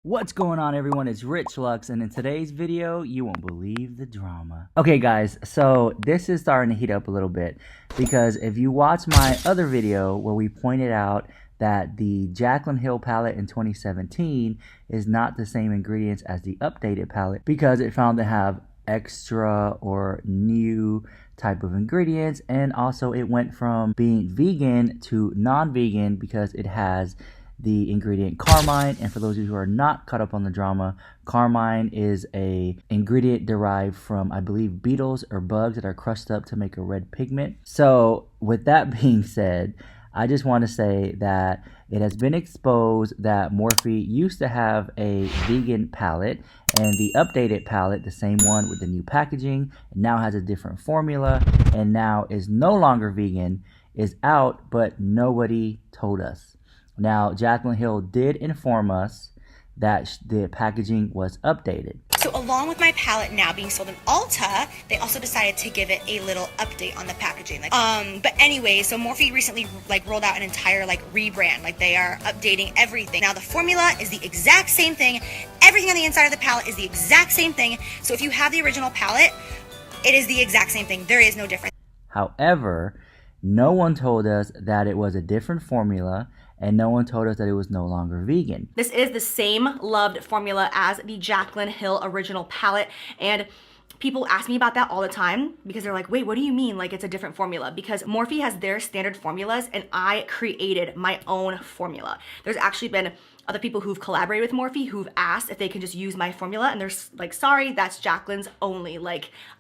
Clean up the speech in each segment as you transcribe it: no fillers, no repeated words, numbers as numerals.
What's going on, everyone? It's RICHLUX, and in today's video, you won't believe the drama. Okay, guys, so this is starting to heat up a little bit because if you watch my other video where we pointed out that the JACLYNHILL palette in 2017 is not the same ingredients as the updated palette because it found to have extra or new type of ingredients, and also it went from being vegan to non-vegan because it has the ingredient carmine. And for those of you who are not caught up on the drama, carmine is a ingredient derived from, I believe, beetles or bugs that are crushed up to make a red pigment. So with that being said, I just want to say that it has been exposed that Morphe used to have a vegan palette, and the updated palette, the same one with the new packaging, now has a different formula and now is no longer vegan, is out, but nobody told us. Now, JACLYNHILL did inform us that the packaging was updated. So along with my palette now being sold in Ulta, they also decided to give it a little update on the packaging. But anyway, so Morphe recently rolled out an entire rebrand. They are updating everything. Now the formula is the exact same thing. Everything on the inside of the palette is the exact same thing. So if you have the original palette, it is the exact same thing. There is no difference. However, no one told us that it was a different formula, and no one told us that it was no longer vegan. This is the same loved formula as the JACLYNHILL original palette, and people ask me about that all the time because they're like, wait, what do you mean it's a different formula? Because Morphe has their standard formulas and I created my own formula. There's actually been other people who've collaborated with Morphe who've asked if they can just use my formula, and they're like, sorry, that's Jaclyn's only.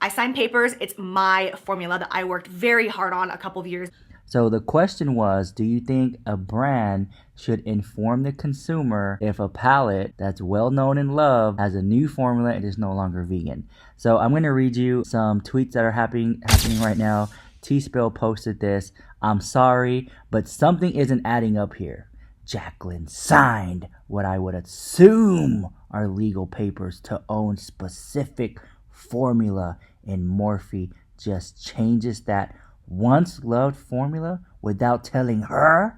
I signed papers, it's my formula that I worked very hard on a couple of years. So the question was, do you think a brand should inform the consumer if a palette that's well known and loved has a new formula and is no longer vegan? So I'm going to read you some tweets that are happening right now. TEASPILL posted this. I'm sorry, but something isn't adding up here. Jaclyn signed what I would assume are legal papers to own specific formula, and Morphe just changes that once loved formula without telling her.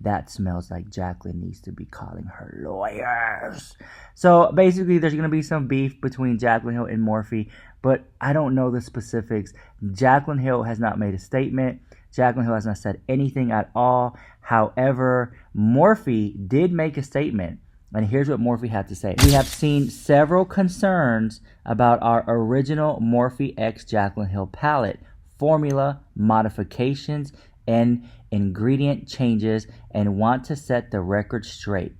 That smells like Jaclyn needs to be calling her lawyers. So basically there's going to be some beef between JACLYNHILL and Morphe, but I don't know the specifics. JACLYNHILL has not made a statement. JACLYNHILL has not said anything at all. However, Morphe did make a statement, and here's what Morphe had to say. We have seen several concerns about our original Morphe X JACLYNHILL palette formula modifications and ingredient changes, and want to set the record straight.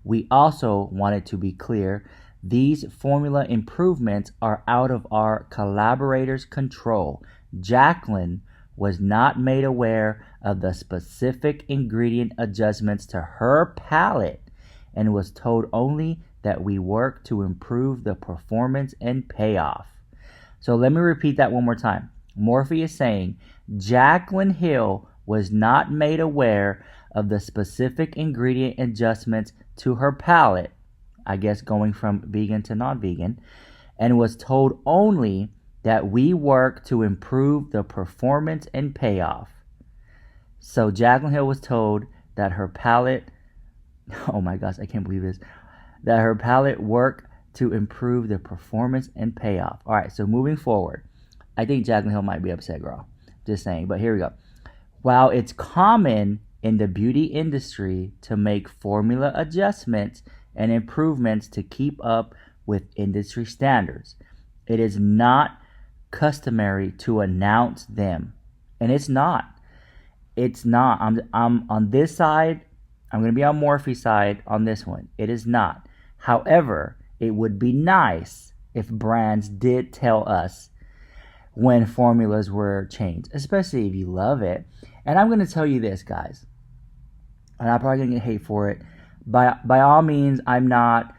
We also wanted to be clear, these formula improvements are out of our collaborators' control. Jaclyn was not made aware of the specific ingredient adjustments to her palette and was told only that we work to improve the performance and payoff. So let me repeat that one more time. Morphe is saying JACLYNHILL was not made aware of the specific ingredient adjustments to her palette, I guess going from vegan to non-vegan, and was told only that we work to improve the performance and payoff. So JACLYNHILL was told that her palette, oh my gosh, I can't believe this, that her palette worked to improve the performance and payoff. All right, so moving forward, I think JACLYNHILL might be upset, girl. Just saying, but here we go. While it's common in the beauty industry to make formula adjustments and improvements to keep up with industry standards, it is not customary to announce them. And it's not. It's not. I'm on this side. I'm going to be on Morphe's side on this one. It is not. However, it would be nice if brands did tell us when formulas were changed, especially if you love it. And I'm going to tell you this, guys, and I'm probably going to get hate for it. By all means, I'm not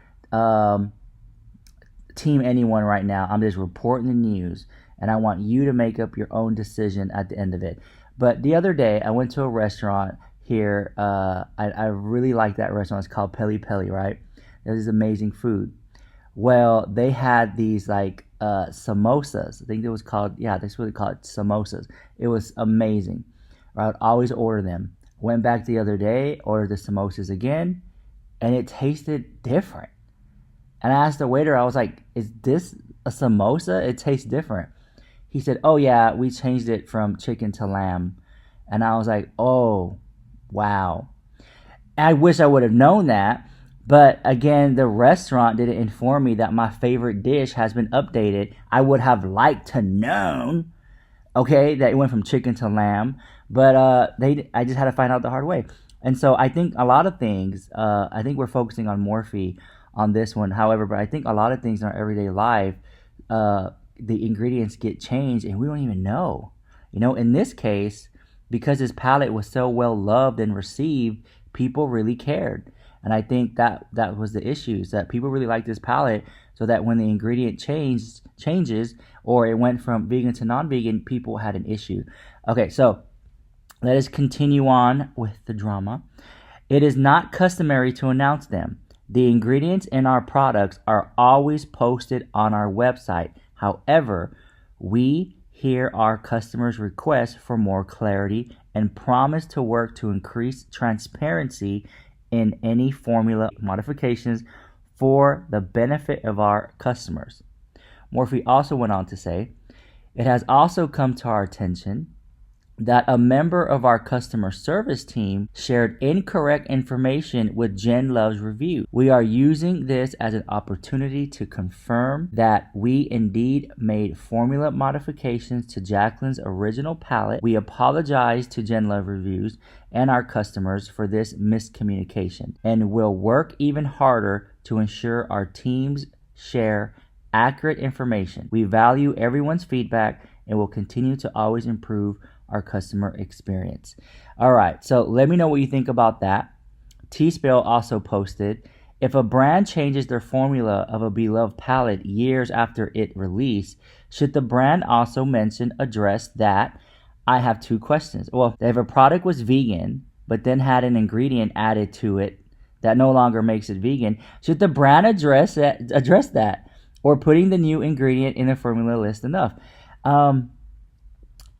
team anyone right now. I'm just reporting the news, and I want you to make up your own decision at the end of it. But the other day, I went to a restaurant here. I really like that restaurant. It's called Peli Peli, right? There's amazing food. Well, they had these samosas. I think it was called, yeah, that's what they call it, samosas. It was amazing. I would always order them. Went back the other day, ordered the samosas again. and it tasted different. And I asked the waiter, I was like, is this a samosa? It tastes different. He said, oh yeah, we changed it from chicken to lamb. And I was like, oh, wow. I wish I would have known that. But again, the restaurant didn't inform me that my favorite dish has been updated. I would have liked to known, okay, that it went from chicken to lamb. But I just had to find out the hard way. And so I think a lot of things, I think we're focusing on Morphe on this one. However, but I think a lot of things in our everyday life, the ingredients get changed and we don't even know. You know, in this case, because his palette was so well loved and received, people really cared. And I think that was the issue, is that people really liked this palette, so that when the ingredient changes, or it went from vegan to non-vegan, people had an issue. Okay, so let us continue on with the drama. It is not customary to announce them. The ingredients in our products are always posted on our website. However, we hear our customers' requests for more clarity and promise to work to increase transparency in any formula modifications for the benefit of our customers. Morphe also went on to say, it has also come to our attention that a member of our customer service team shared incorrect information with Jen Love's review. We are using this as an opportunity to confirm that we indeed made formula modifications to Jaclyn's original palette. We apologize to Jen Love Reviews and our customers for this miscommunication, and will work even harder to ensure our teams share accurate information. We value everyone's feedback and will continue to always improve our customer experience. All right, so let me know what you think about that. TEASPILL also posted, if a brand changes their formula of a beloved palette years after it released, should the brand also address that? I have two questions. Well, if a product was vegan, but then had an ingredient added to it that no longer makes it vegan, should the brand address that? Or putting the new ingredient in the formula list enough?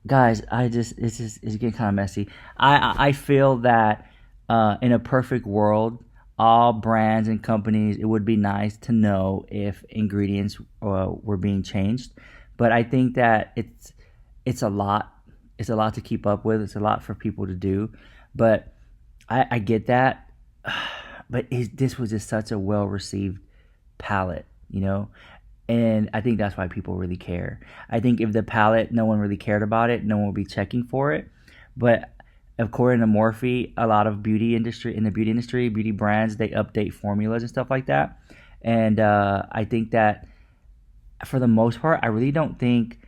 Guys, it's getting kind of messy. I feel that in a perfect world, all brands and companies, it would be nice to know if ingredients were being changed. But I think that it's a lot. It's a lot to keep up with. It's a lot for people to do. But I get that. But this was just such a well-received palette, you know? And I think that's why people really care. I think if the palette, no one really cared about it, no one would be checking for it. But according to Morphe, a lot of beauty brands, they update formulas and stuff like that. And I think that for the most part, I really don't think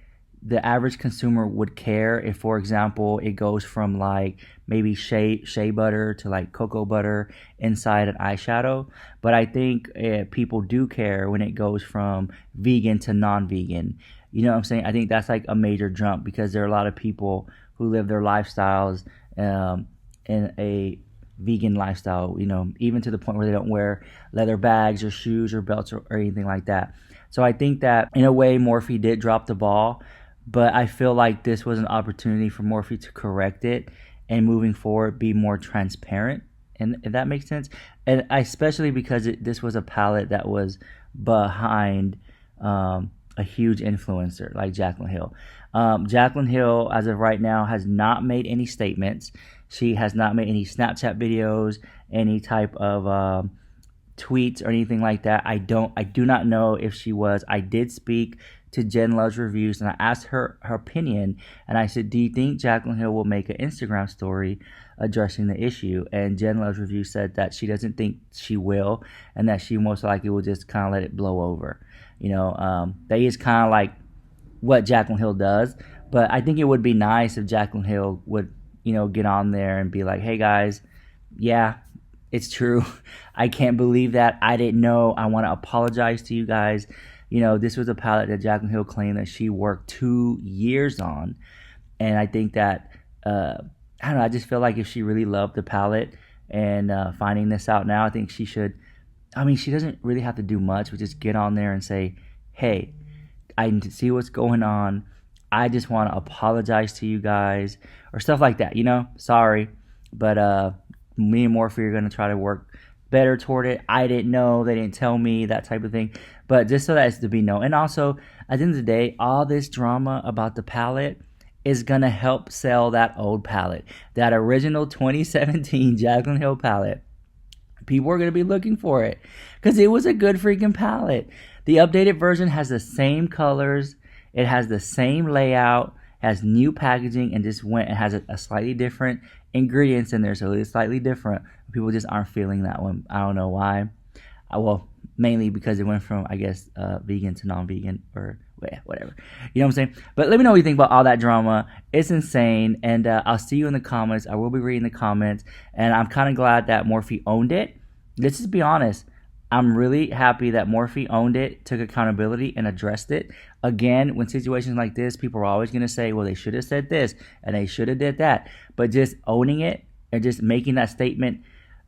the average consumer would care if, for example, it goes from like maybe shea butter to like cocoa butter inside an eyeshadow. But I think people do care when it goes from vegan to non-vegan. You know what I'm saying? I think that's like a major jump, because there are a lot of people who live their lifestyles in a vegan lifestyle, you know, even to the point where they don't wear leather bags or shoes or belts or anything like that. So I think that in a way Morphe did drop the ball. But I feel like this was an opportunity for Morphe to correct it and moving forward be more transparent, and if that makes sense. And especially because this was a palette that was behind a huge influencer like Jaclynhill. Jaclynhill, as of right now, has not made any statements. She has not made any Snapchat videos, any type of tweets or anything like that. I do not know if she was. I did speak to Jen Love's Reviews and I asked her opinion, and I said, do you think Jaclynhill will make an Instagram story addressing the issue? And Jen Love's Review said that she doesn't think she will, and that she most likely will just kind of let it blow over. You know, that is kind of like what Jaclynhill does. But I think it would be nice if Jaclynhill would, you know, get on there and be like, hey guys, yeah, it's true. I can't believe that. I didn't know. I want to apologize to you guys. You know, this was a palette that Jaclynhill claimed that she worked 2 years on. And I think that, I don't know, I just feel like if she really loved the palette and finding this out now, I think she should, I mean, she doesn't really have to do much, but just get on there and say, hey, I need to see what's going on. I just want to apologize to you guys, or stuff like that, you know? Sorry. But me and Morphe are going to try to work better toward it. I didn't know, they didn't tell me, that type of thing. But just so that it's to be known. And also, at the end of the day, all this drama about the palette is gonna help sell that old palette, that original 2017 Jaclyn Hill palette. People are gonna be looking for it because it was a good freaking palette. The updated version has the same colors, it has the same layout, has new packaging, and just went and has a slightly different ingredients in there, so it's slightly different. People just aren't feeling that one. I don't know why. Well, mainly because it went from, I guess, vegan to non-vegan, or whatever. You know what I'm saying? But let me know what you think about all that drama. It's insane, and I'll see you in the comments. I will be reading the comments, and I'm kind of glad that Morphe owned it. Let's just be honest. I'm really happy that Morphe owned it, took accountability, and addressed it. Again, when situations like this, people are always going to say, well, they should have said this, and they should have did that. But just owning it and just making that statement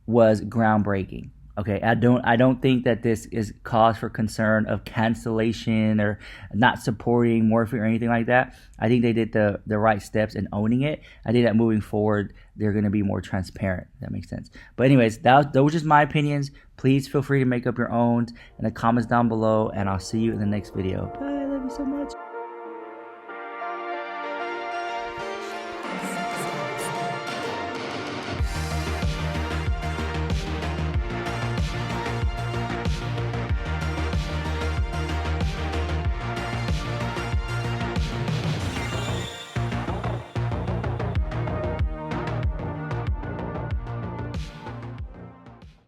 was groundbreaking. Okay, I don't think that this is cause for concern of cancellation or not supporting Morphe or anything like that. I think they did the right steps in owning it. I think that moving forward, they're going to be more transparent. If that makes sense. But anyways, those were just my opinions. Please feel free to make up your own in the comments down below, and I'll see you in the next video. Bye, I love you so much.